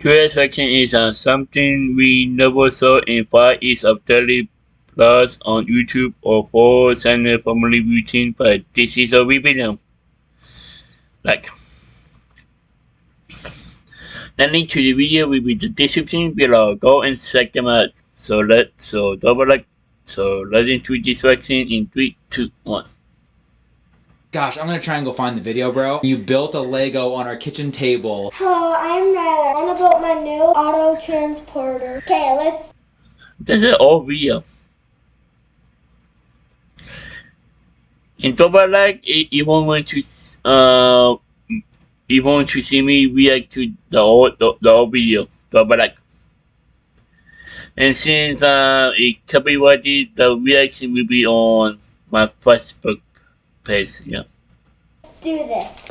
Today's section is something we never saw in 5 years of 30 plus on YouTube or 4 channel family routine, but this is a video. Like, the link to the video will be in the description below. Go and check them out. So let's into this section in 3, 2, 1. Gosh, I'm gonna try and go find the video, bro. You built a Lego on our kitchen table. Hello, I'm Ryler. I'm about my new auto transporter. Okay, let's... That's an old video. And don't like if you want to see me react to the old video. Don't like. And since it copyrighted, the reaction will be on my Facebook page. Yeah. Let's do this.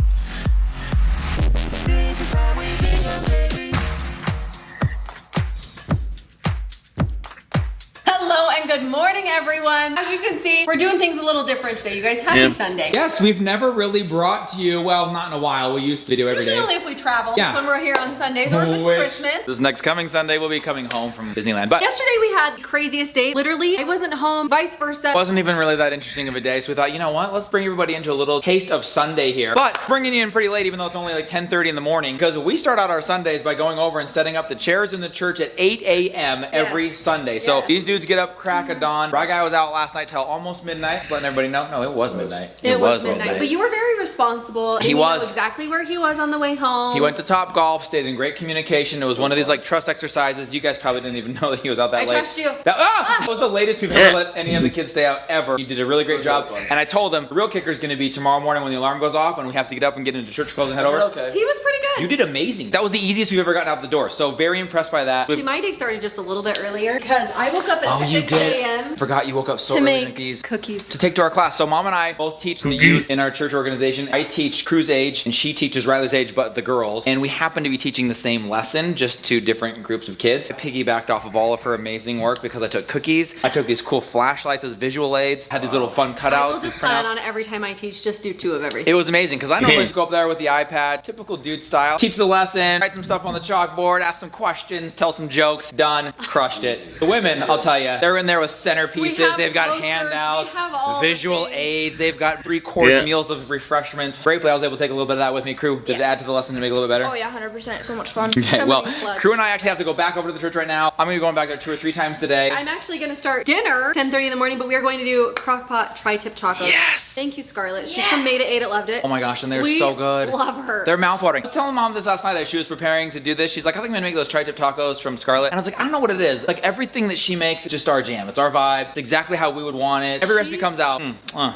Hello and good morning, everyone. As you can see, we're doing things a little different today. You guys, happy Sunday. Yes, we've never really brought to you, well, not in a while. We used to do every day. Usually if we travel, Yeah. when we're here on Sundays or if it's Christmas. This next coming Sunday, we'll be coming home from Disneyland. But Yesterday we had the craziest day. Literally, I wasn't home, vice versa. it wasn't even really that interesting of a day, so we thought, you know what? Let's bring everybody into a little taste of Sunday here. But bringing you in pretty late, even though it's only like 10:30 in the morning, because we start out our Sundays by going over and setting up the chairs in the church at 8 a.m. every Sunday. So these dudes get up crack of dawn. Bry guy was out last night till almost midnight, just letting everybody know. No, it was midnight. It was midnight. But you were very responsible. He and was. You know exactly where he was on the way home. He went to Top Golf, stayed in great communication. It was one of these like trust exercises. You guys probably didn't even know that he was out that late. I trust you. That was the latest we've ever let any of the kids stay out ever. You did a really great job. And I told him the real kicker is going to be tomorrow morning when the alarm goes off and we have to get up and get into church clothes and head over. Okay. He was pretty good. You did amazing. That was the easiest we've ever gotten out the door. So very impressed by that. Actually, my day started just a little bit earlier because I woke up at 6 a.m. Forgot you woke up so to early make to make these cookies. to take to our class. So mom and I both teach the youth in our church organization. I teach Crew's age and she teaches Riley's age, but the girls. And we happen to be teaching the same lesson, just to different groups of kids. I piggybacked off of all of her amazing work because I took cookies. I took these cool flashlights as visual aids. Had these little fun cutouts. I will just plan on it every time I teach, just do 2 of everything. It was amazing because I normally just go up there with the iPad, typical dude style, teach the lesson, write some stuff on the chalkboard, ask some questions, tell some jokes, done, crushed it. The women, I'll tell you, they're in there with centerpieces, they've got posters, handouts, we have all visual the things. aids, they've got 3-course meals of refreshments. Gratefully, I was able to take a little bit of that with me. Crew, did it add to the lesson to make it a little bit better? Oh yeah, 100%. So much fun. Okay, well, Clutch. Crew and I actually have to go back over to the church right now. I'm gonna be going back there 2 or 3 times today. I'm actually gonna start dinner 10:30 in the morning, but we are going to do crock-pot tri-tip tacos. Yes! Thank you, Scarlett. She's from Made It, Ate It, Loved It. Oh my gosh, and they're We so good. love her. They're mouthwatering. I was telling mom this last night as she was preparing to do this. She's like, I think I'm gonna make those tri-tip tacos from Scarlett. And I was like, I don't know what it is. Like everything that she makes is just our jam. It's our vibe. It's exactly how we would want it. Every recipe comes out.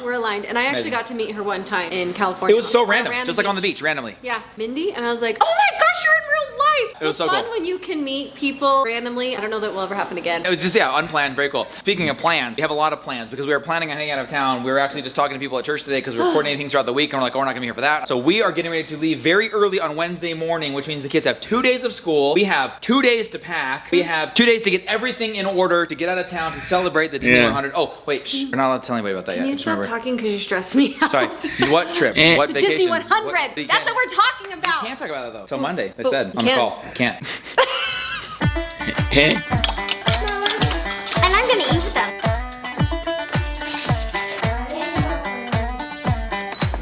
We're aligned. And I actually Amazing. got to meet her one time in California. It was so On a random, just like on the beach, randomly. Yeah, Mindy. And I was like, oh my gosh, you're in real life. It was so fun cool. when you can meet people randomly. I don't know that will ever happen again. It was just, yeah, unplanned, very cool. Speaking of plans, we have a lot of plans because we were planning on hanging out of town. We were actually just talking to people at church today because we were coordinating things throughout the week and we're like, oh, we're not gonna be here for that. So we are getting ready to leave very early on Wednesday morning, which means the kids have 2 days of school. We have 2 days to pack. We have 2 days to get everything in order to get out of town to celebrate the Disney 100. Oh, wait, shh, we're not allowed to tell anybody about that Can yet. you Just stop remember. talking because you stress me out? Sorry, what trip? What The vacation? Disney 100. You That's can't- what we're talking about. You can't talk about it though. Till Monday, they But said we on the can. call. Can't. Hey. And I'm gonna eat with them.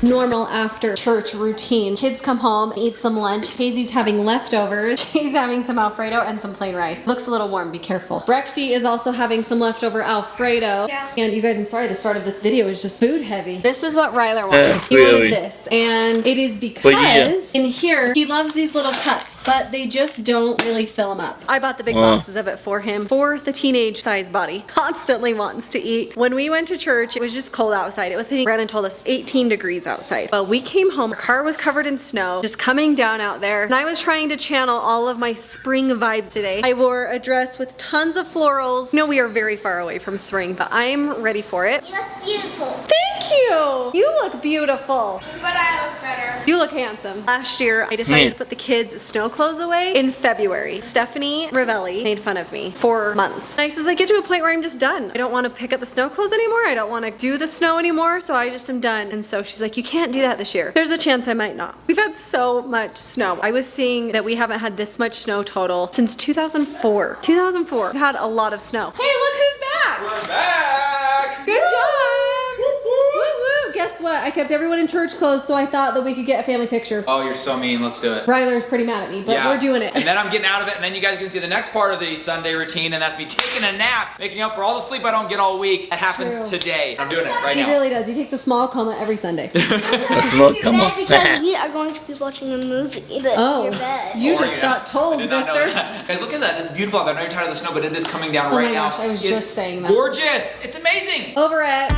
Normal after church routine. Kids come home, eat some lunch. Hazy's having leftovers. She's having some Alfredo and some plain rice. Looks a little warm, be careful. Brexy is also having some leftover Alfredo. Yeah. And you guys, I'm sorry, the start of this video is just food heavy. This is what Ryler wanted. He really? wanted this. And it is because in here, he loves these little cups, but they just don't really fill him up. I bought the big boxes of it for him for the teenage size body. Constantly wants to eat. When we went to church, it was just cold outside. It was hitting, Brandon told us 18 degrees outside. But we came home, our car was covered in snow, just coming down out there. And I was trying to channel all of my spring vibes today. I wore a dress with tons of florals. No, we are very far away from spring, but I'm ready for it. You look beautiful. Thank you. You look beautiful. But I look better. You look handsome. Last year, I decided to put the kids' snow clothes away in February. Stephanie Ravelli made fun of me for months. And I says, I get to a point where I'm just done. I don't want to pick up the snow clothes anymore. I don't want to do the snow anymore. So I just am done. And so she's like, you can't do that this year. There's a chance I might not. We've had so much snow. I was seeing that we haven't had this much snow total since 2004. 2004. We've had a lot of snow. Hey, look who's back. We're back. Good job. Woo woo. Guess what? I kept everyone in church clothes, so I thought that we could get a family picture. Oh, you're so mean. Let's do it. Ryler's pretty mad at me, but we're doing it. And then I'm getting out of it, and then you guys can see the next part of the Sunday routine, and that's me taking a nap, making up for all the sleep I don't get all week. That happens today. I'm doing it right now. He really does. He takes a small coma every Sunday. A small coma. Because we are going to be watching a movie in your bed. You just got told, I did not know mister. that. Guys, look at that. It's beautiful out there. I know you're tired of the snow, but it is coming down Oh right my now. gosh, I was It's just saying that. Gorgeous. It's amazing. Over it.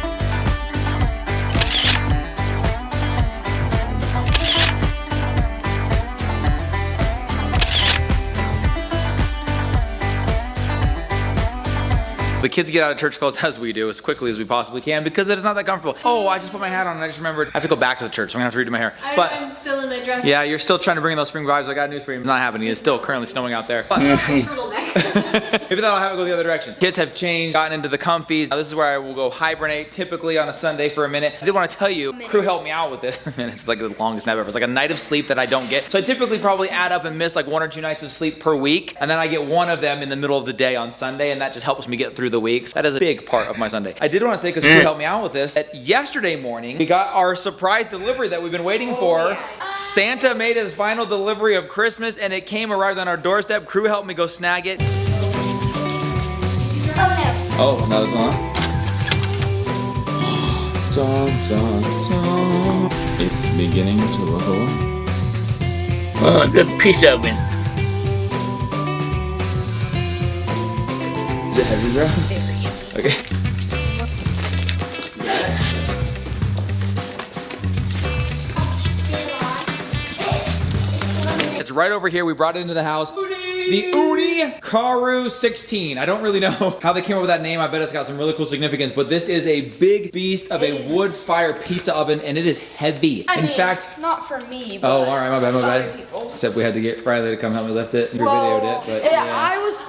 The kids get out of church clothes as we do, as quickly as we possibly can, because it is not that comfortable. Oh, I just put my hat on and I just remembered I have to go back to the church, so I'm gonna have to redo my hair. I'm still in my dress. Yeah, you're still trying to bring in those spring vibes. I got news for you. It's not happening. It's still currently snowing out there. But Turtleneck. maybe that'll have it go the other direction. Kids have changed, gotten into the comfies. Now, this is where I will go hibernate, typically on a Sunday for a minute. I did want to tell you, crew helped me out with this. Man, it's like the longest nap ever. It's like a night of sleep that I don't get. So I typically probably add up and miss like 1 or 2 nights of sleep per week. And then I get one of them in the middle of the day on Sunday, and that just helps me get through the weeks. That is a big part of my Sunday. I did want to say, because crew helped me out with this, that yesterday morning, we got our surprise delivery that we've been waiting for. Santa made his final delivery of Christmas, and it arrived on our doorstep. Crew helped me go snag it. Oh, now it's on. Dun, dun, dun. It's beginning to wiggle. Oh, the pizza oven. Is it heavy, bro? Okay. It's right over here. We brought it into the house. The Uni Karu 16. I don't really know how they came up with that name. I bet it's got some really cool significance, but this is a big beast of a wood fire pizza oven, and it is heavy. In fact, not for me. But oh, all right, my bad, my other bad. people. Except we had to get Riley to come help me lift it. We videoed it, but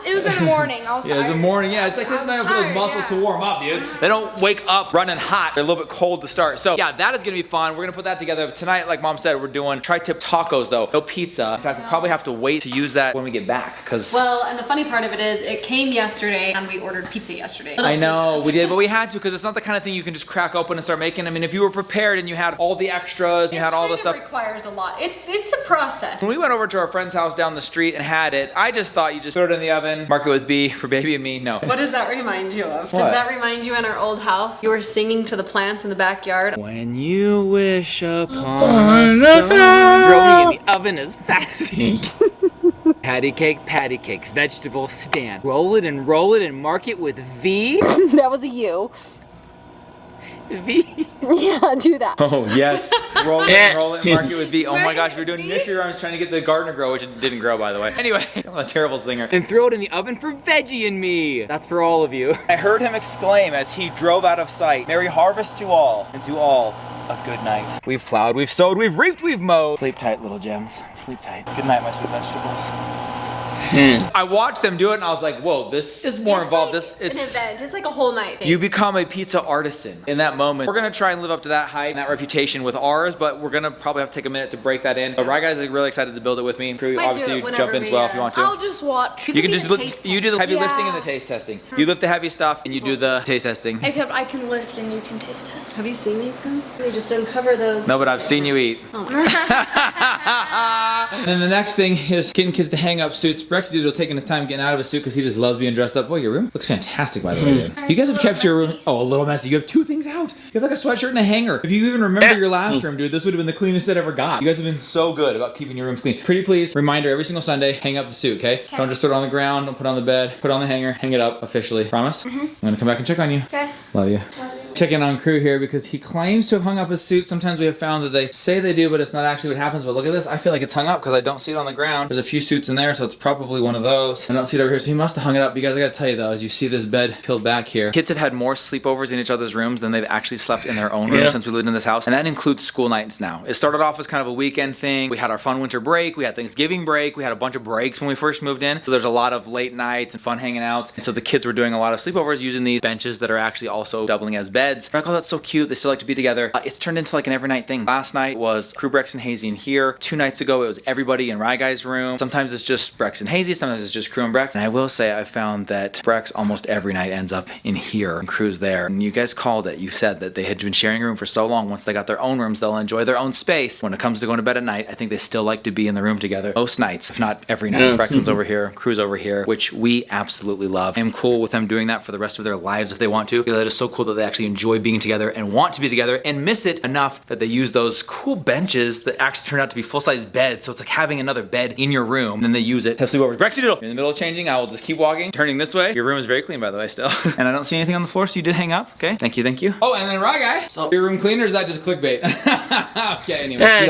It was in the morning. I was yeah, it was in the morning. Yeah, it's like this man for those muscles to warm up, dude. They don't wake up running hot. They're a little bit cold to start. So yeah, that is gonna be fun. We're gonna put that together tonight. Like Mom said, we're doing tri-tip tacos though. No pizza. In fact, we probably have to wait to use that when we get back, because And the funny part of it is, it came yesterday, and we ordered pizza yesterday. I know, we did, but we had to, because it's not the kind of thing you can just crack open and start making. I mean, if you were prepared and you had all the extras, you had all the stuff. It requires a lot. It's a process. When we went over to our friend's house down the street and had it, I just thought you just throw it in the oven, mark it with B for baby and me. No. What does that remind you of? What? Does that remind you in our old house? You were singing to the plants in the backyard. When you wish upon a star, throwing in the oven as fast as you can. Patty cake, vegetable stand. Roll it and mark it with V. That was a U. V. Yeah, do that. Oh, yes. Roll it and mark it with V. Oh my Mark gosh, it we were with doing V? nursery rhymes trying to get the garden to grow, which it didn't grow, by the way. Anyway, I'm a terrible singer. And throw it in the oven for Veggie and me. That's for all of you. I heard him exclaim as he drove out of sight, "Merry harvest to all, and to all a good night." We've plowed, we've sowed, we've reaped, we've mowed. Sleep tight, little gems. Sleep tight. Good night, my sweet vegetables. I watched them do it and I was like, whoa, this is more involved. It's an event. It's like a whole night thing. You become a pizza artisan in that moment. We're gonna try and live up to that hype and that reputation with ours, but we're gonna probably have to take a minute to break that in. But Rye Guy's really excited to build it with me. Crew, Might do obviously it you whenever jump in as we, well if you want to. I'll just watch. You can just look, you do the heavy lifting and Yeah. the taste testing. You lift the heavy stuff and you do the taste testing. Except I can lift and you can taste test. Have you seen these guys? They just uncover those. No, but I've seen you eat. Oh. And then the next thing is getting kids to hang up suits. Brexy will taking his time getting out of his suit because he just loves being dressed up. Boy, your room looks fantastic, by the way. Dude. You guys have kept your room, a little messy. You have 2 things out. You have like a sweatshirt and a hanger. If you even remember your last room, dude, this would have been the cleanest it ever got. You guys have been so good about keeping your rooms clean. Pretty please, reminder every single Sunday, hang up the suit, okay? Don't just throw it on the ground, don't put it on the bed, put it on the hanger, hang it up officially. Promise? I'm gonna come back and check on you. Okay. Love you. Love you. Checking on crew here because he claims to have hung up his suit. Sometimes we have found that they say they do, but it's not actually what happens. But look at this. I feel like it's hung up because I don't see it on the ground. There's a few suits in there, so it's probably one of those. I don't see it over here, so he must have hung it up. You guys, I gotta tell you though, as you see this bed peeled back here, kids have had more sleepovers in each other's rooms than they've actually slept in their own room since we lived in this house. And that includes school nights now. It started off as kind of a weekend thing. We had our fun winter break. We had Thanksgiving break. We had a bunch of breaks when we first moved in. So there's a lot of late nights and fun hanging out. And so the kids were doing a lot of sleepovers using these benches that are actually also doubling as beds. We're like, oh, that's so cute. They still like to be together. It's turned into like an every night thing. Last night was Crew Brex and Hazy in here. 2 nights ago, it was everybody in Rye Guy's room. Sometimes it's just Brex and Hazy. Sometimes it's just Crew and Brex. And I will say I found that Brex almost every night ends up in here and Crew's there. And you guys called it. You said that they had been sharing a room for so long. Once they got their own rooms, they'll enjoy their own space. When it comes to going to bed at night, I think they still like to be in the room together most nights, if not every night. Brexton's over here, Crew's over here, which we absolutely love. I'm cool with them doing that for the rest of their lives if they want to. That is so cool that they actually enjoy being together and want to be together and miss it enough that they use those cool benches that actually turn out to be full-size beds. So it's like having another bed in your room, and then they use it to have sleepovers. Brexy Doodle, you're in the middle of changing. I will just keep walking, turning this way. Your room is very clean, by the way, still. And I don't see anything on the floor, so you did hang up. Okay, thank you, thank you. Oh, and then Rye Guy. So your room clean, or is that just clickbait? Okay, anyway.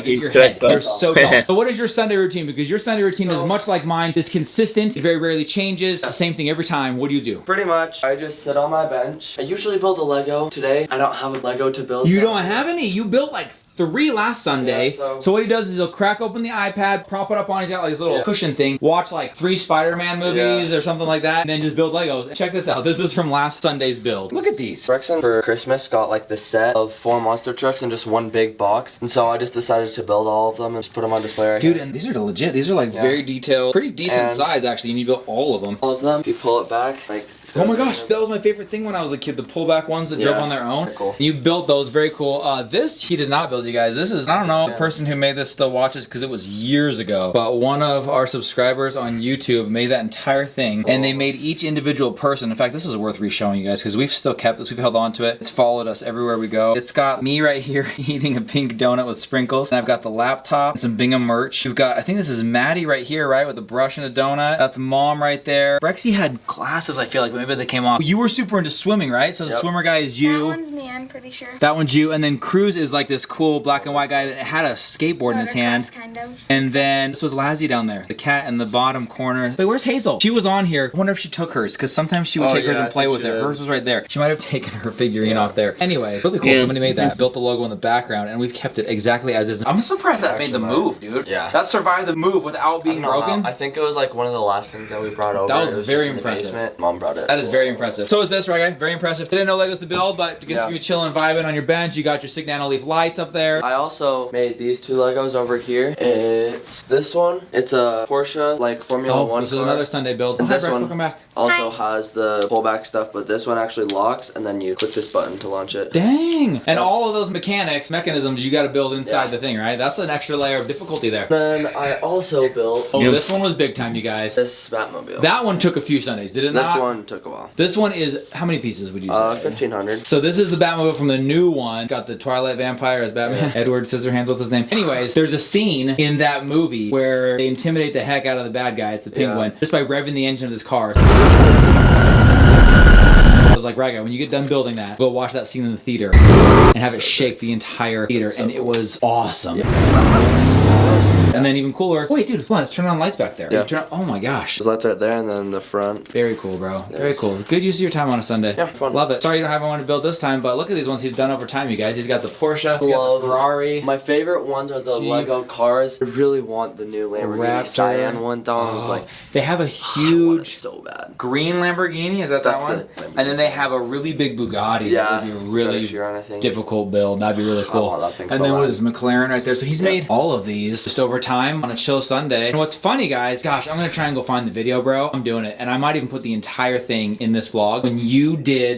You're so tall. So what is your Sunday routine? Because your Sunday routine is much like mine. It's consistent. It very rarely changes. The same thing every time. What do you do? Pretty much, I just sit on my bench. I usually build a Lego. Today, I don't have a Lego to build. You don't have any? You built like 3 last Sunday. Yeah, so what he does is he'll crack open the iPad, prop it up on, he's got like this little cushion thing, watch like 3 Spider-Man movies or something like that, and then just build Legos. Check this out. This is from last Sunday's build. Look at these. Brexton for Christmas got like the set of 4 monster trucks in just one big box, and so I just decided to build all of them and just put them on display right Dude, here. And these are legit. These are like very detailed, pretty decent size actually, and you built all of them. All of them. You pull it back, like. Oh my gosh, that was my favorite thing when I was a kid, the pullback ones that drove on their own. Cool. You built those, very cool. This, he did not build, you guys. This is, I don't know, the person who made this still watches because it was years ago. But one of our subscribers on YouTube made that entire thing, and they made each individual person. In fact, this is worth re-showing you guys because we've still kept this, we've held on to it. It's followed us everywhere we go. It's got me right here eating a pink donut with sprinkles, and I've got the laptop and some Bingham merch. We've got, I think this is Maddie right here, right, with a brush and a donut. That's Mom right there. Brexy had glasses, I feel like, but maybe they came off. You were super into swimming, right? So the swimmer guy is you. That one's me, I'm pretty sure. That one's you, and then Cruz is like this cool black and white guy that had a skateboard in his hand. Kind of. And then this was Lazzy down there, the cat in the bottom corner. Wait, where's Hazel? She was on here. I wonder if she took hers, because sometimes she would take hers and play with it. Hers was right there. She might have taken her figurine off there. Anyways, really cool. Somebody made that, built the logo in the background, and we've kept it exactly as is. I'm surprised that made the move, dude. Yeah. That survived the move without being broken. I think it was like one of the last things that we brought over. That was it very just in the impressive. basement. Mom brought it. That is very impressive. So is this, right, guy? Very impressive. Didn't know Legos to build, but to get you chilling, vibing on your bench. You got your Signano leaf lights up there. I also made these 2 Legos over here. It's this one. It's a Porsche like Formula 1 this is car. another Sunday build. And Hi, this Brex, one welcome back. also has the pullback stuff, but this one actually locks, and then you click this button to launch it. Dang! And all of those mechanisms you got to build inside the thing, right? That's an extra layer of difficulty there. Then I also built this one was big time, you guys. this Batmobile. That one took a few Sundays, did it not? This one took a while. This one is, how many pieces would you say? 1,500. So this is the Batmobile from the new one. Got the Twilight Vampire as Batman. Edward Scissorhands, what's his name? Anyways, there's a scene in that movie where they intimidate the heck out of the bad guy, it's the Penguin, just by revving the engine of this car. I was like, right guy, when you get done building that, go watch that scene in the theater and have it shake the entire theater, and it was awesome. And then even cooler, wait dude, come on, let's turn on lights back there. Oh my gosh. There's lights right there, and then the front. Very cool, bro. Very cool. Good use of your time on a Sunday. Yeah, fun. Love it. Sorry you don't have one to build this time, but look at these ones he's done over time, you guys. He's got the Porsche, he's got the Ferrari. My favorite ones are the Lego cars. I really want the new Lamborghini Cyan one. That one's like, they have a huge so bad. green Lamborghini, is that one? And then they have a really big Bugatti. That would be a really difficult build. That'd be really cool. And then what is McLaren right there? So he's made all of these just over time on a chill Sunday. And what's funny, guys, gosh, I'm gonna try and go find the video, bro. I'm doing it. And I might even put the entire thing in this vlog. When you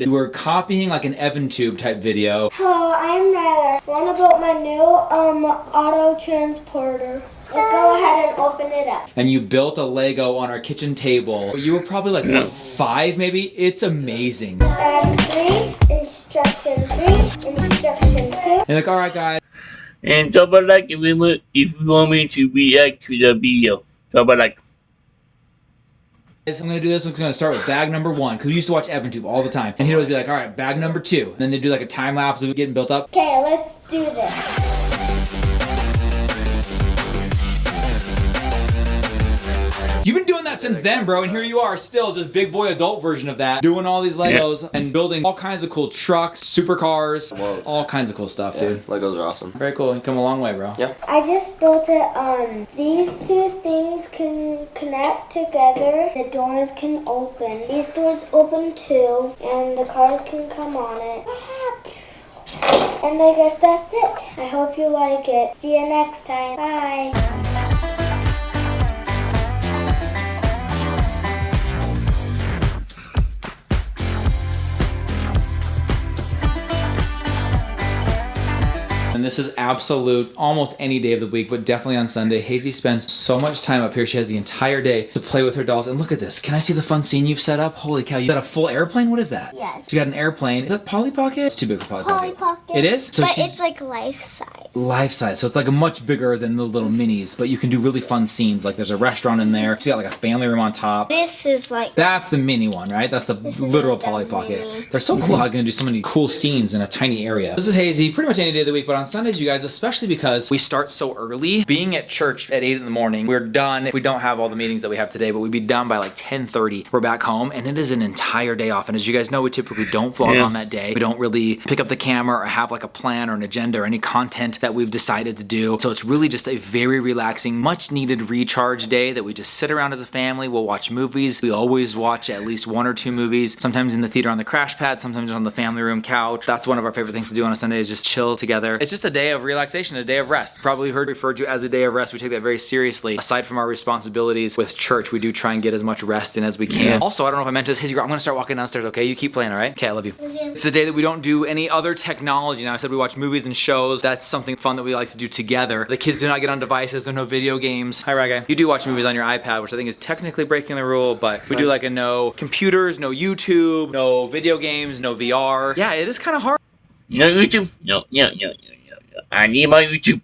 were copying like an Evan Tube type video. Hello, I'm Ryler. Want to build my new auto transporter. Let's go ahead and open it up. And you built a Lego on our kitchen table. You were probably like, what, 5 maybe? It's amazing. 3, instruction 3, instruction 2. And like, all right, guys. And double like if you want me to react to the video. Double like. I'm gonna do this. I'm gonna start with bag number 1 because we used to watch EvanTube all the time, and he'd always be like, "All right, bag number 2," and then they do like a time lapse of it getting built up. Okay, let's do this. You've been doing that since then, bro, and here you are still just big boy adult version of that, doing all these Legos and building all kinds of cool trucks, supercars, all kinds of cool stuff, dude. Legos are awesome. Very cool. You come a long way, bro. Yeah. I just built it. These two things can connect together. The doors can open. These doors open too, and the cars can come on it. And I guess that's it. I hope you like it. See you next time. Bye. And this is absolute almost any day of the week, but definitely on Sunday. Hazy spends so much time up here. She has the entire day to play with her dolls. And look at this. Can I see the fun scene you've set up? Holy cow, you got a full airplane? What is that? Yes. She got an airplane. Is that Polly Pocket? It's too big for Polly Pocket. Polly Pocket. It is? So but she's it's like life size. life size. So it's like a much bigger than the little minis, but you can do really fun scenes. Like there's a restaurant in there. She's got like a family room on top. This is like... That's the mini one, right? That's the literal like Polly the Pocket. mini. They're so cool how they're gonna do so many cool scenes in a tiny area. This is Hazy, pretty much any day of the week, but on Sundays, you guys, especially because we start so early. Being at church at 8 in the morning, we're done if we don't have all the meetings that we have today, but we'd be done by like 10:30. We're back home, and it is an entire day off. And as you guys know, we typically don't vlog on that day. We don't really pick up the camera or have like a plan or an agenda or any content that we've decided to do. So it's really just a very relaxing, much needed recharge day that we just sit around as a family. We'll watch movies. We always watch at least 1 or 2 movies, sometimes in the theater on the crash pad, sometimes on the family room couch. That's one of our favorite things to do on a Sunday, is just chill together. It's just a day of relaxation, a day of rest. Probably heard referred to as a day of rest. We take that very seriously. Aside from our responsibilities with church, we do try and get as much rest in as we can. Also, I don't know if I mentioned this. Hey, I'm gonna start walking downstairs, okay? You keep playing, all right? Okay, I love you. It's a day that we don't do any other technology. Now, I said we watch movies and shows. That's something fun that we like to do together. The kids do not get on devices. There are no video games. Hi, Raga. You do watch movies on your iPad, which I think is technically breaking the rule, but we do like a no computers, no YouTube, no video games, no VR. Yeah, it is kind of hard. No YouTube? No. I need my YouTube.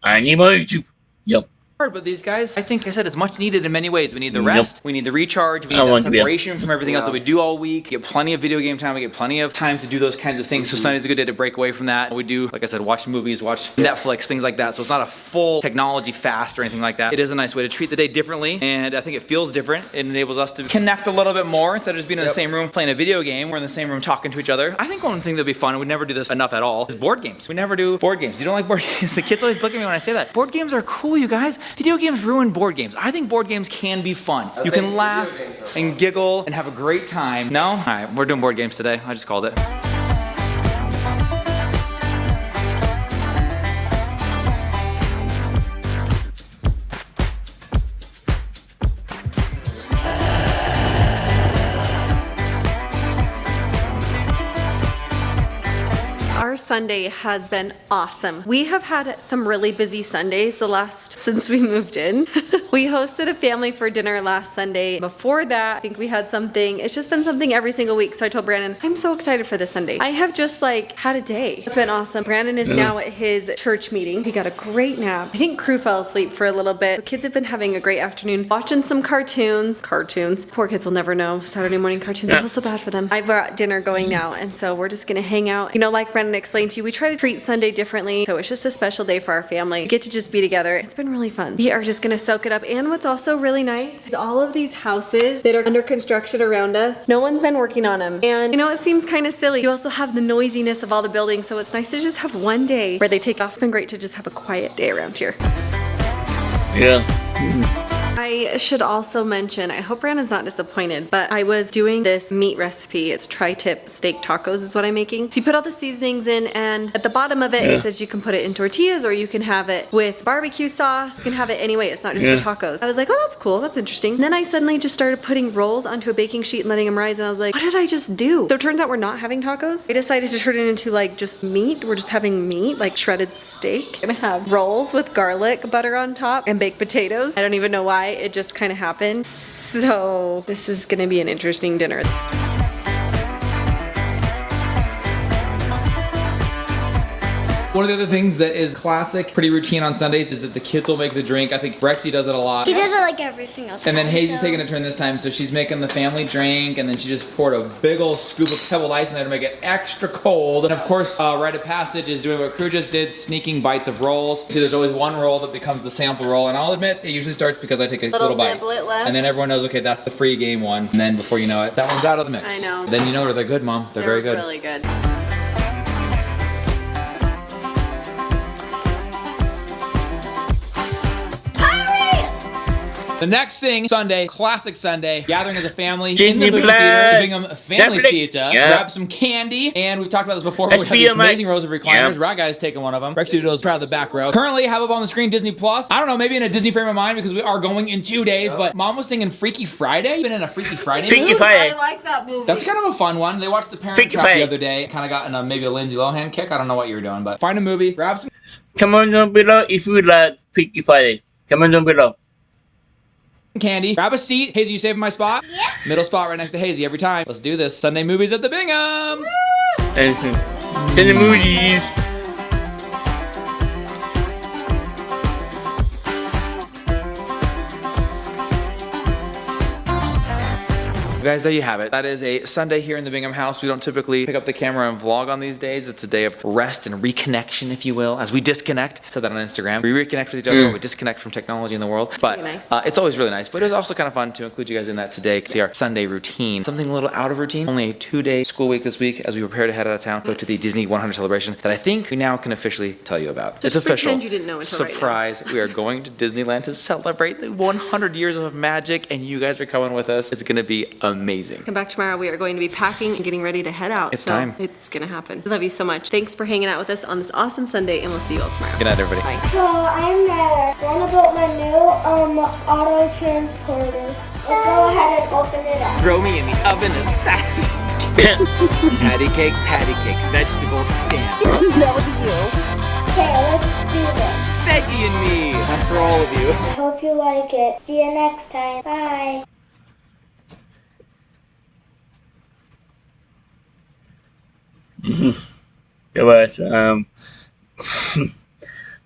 I need my YouTube. Yep. But these guys, I think I said it's much needed in many ways. We need the rest, we need the recharge, we need the separation from everything else that we do all week. We get plenty of video game time, we get plenty of time to do those kinds of things. So Sunday's a good day to break away from that. We do, like I said, watch movies, watch Netflix, things like that. So it's not a full technology fast or anything like that. It is a nice way to treat the day differently, and I think it feels different. It enables us to connect a little bit more instead of just being in the same room playing a video game. We're in the same room talking to each other. I think one thing that'd be fun, and we never do this enough at all, is board games. We never do board games. You don't like board games? The kids always look at me when I say that. Board games are cool, you guys. Video games ruin board games. I think board games can be fun. You can laugh and giggle and have a great time. No? All right, we're doing board games today. I just called it. Our Sunday has been awesome. We have had some really busy Sundays since we moved in. We hosted a family for dinner last Sunday. Before that, I think we had something. It's just been something every single week. So I told Brandon, I'm so excited for this Sunday. I have just had a day. It's been awesome. Brandon is now at his church meeting. He got a great nap. I think crew fell asleep for a little bit. The kids have been having a great afternoon, watching some cartoons. Poor kids will never know Saturday morning cartoons. I feel so bad for them. I brought dinner going now, and so we're just gonna hang out. You know, like Brandon explained to you, we try to treat Sunday differently. So it's just a special day for our family. We get to just be together. It's been really fun. We are just gonna soak it up. And what's also really nice is all of these houses that are under construction around us, no one's been working on them. And you know, it seems kind of silly. You also have the noisiness of all the buildings. So it's nice to just have one day where they take off. It's been great to just have a quiet day around here. Yeah. I should also mention, I hope Brandon's not disappointed, but I was doing this meat recipe. It's tri-tip steak tacos is what I'm making. So you put all the seasonings in, and at the bottom of it, it says you can put it in tortillas or you can have it with barbecue sauce. You can have it anyway. It's not just for tacos. I was like, oh, that's cool. That's interesting. And then I suddenly just started putting rolls onto a baking sheet and letting them rise. And I was like, what did I just do? So it turns out we're not having tacos. I decided to turn it into just meat. We're just having meat, like shredded steak. I'm gonna have rolls with garlic butter on top and baked potatoes. I don't even know why. It just kind of happened. So this is gonna be an interesting dinner. One of the other things that is classic, pretty routine on Sundays is that the kids will make the drink. I think Brexy does it a lot. She does it like every single time. And then Hazy's taking a turn this time, so she's making the family drink, and then she just poured a big old scoop of pebbled ice in there to make it extra cold. And of course, Rite of Passage is doing what Crew just did, sneaking bites of rolls. See, there's always one roll that becomes the sample roll, and I'll admit, it usually starts because I take a little bite. Left. And then everyone knows, okay, that's the free game one. And then before you know it, that one's out of the mix. I know. Then you know they're good, Mom. They're very good. Really good. The next thing, Sunday, classic Sunday, gathering as a family Disney in the movie Plus, theater, the Bingham Family Netflix, Theater, yeah. grab some candy, and we've talked about this before, but we have HBO these Max. amazing rows of recliners. Yeah. Rod Guy's taking one of them. Rex Studios proud of the back row. Currently have up on the screen Disney Plus. I don't know, maybe in a Disney frame of mind because we are going in 2 days, but Mom was thinking Freaky Friday. You been in a Freaky Friday Freaky movie? Friday. I like that movie. That's kind of a fun one. They watched The Parent Freaky Trap Friday. the other day. Kind of got in maybe a Lindsay Lohan kick. I don't know what you were doing, but find a movie, grab some Comment down below if you like Freaky Friday. Comment down below. candy, grab a seat. Hazy, you saving my spot? Yeah. Middle spot right next to Hazy every time. Let's do this. Sunday movies at the Binghams. And to the movies. Guys, there you have it. That is a Sunday here in the Bingham house. We don't typically pick up the camera and vlog on these days. It's a day of rest and reconnection, if you will, as we disconnect. I said that on Instagram. We reconnect with each other, we disconnect from technology in the world. But really nice. it's always really nice. But it was also kind of fun to include you guys in that today. See our Sunday routine. Something a little out of routine. Only a 2-day school week this week as we prepare to head out of town, go to the Disney 100 celebration that I think we now can officially tell you about. Just it's official. pretend you didn't know until right now. Surprise. We are going to Disneyland to celebrate the 100 years of magic, and you guys are coming with us. It's going to be amazing. Come back tomorrow. We are going to be packing and getting ready to head out. It's time. It's gonna happen. We love you so much. Thanks for hanging out with us on this awesome Sunday, and we'll see you all tomorrow. Good night, everybody. Bye. So I'm Ryder. Learn about my new auto transporter. Let's go ahead and open it up. Throw me in the oven as fast. Patty cake, vegetable stand. That was you. Okay, let's do this. Veggie and me. That's for all of you. I hope you like it. See you next time. Bye. There was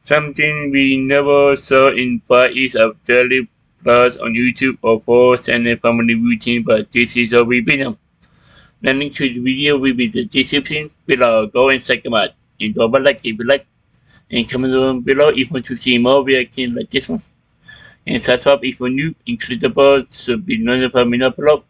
something we never saw in Far East of 30 plus on YouTube or for Sunday family routine, but this is how we been. The link to the video will be in the description below. Go and check them out. And drop a like if you like. And comment down below if you want to see more reactions like this one. And subscribe if you're new. Include the bell so be notified below.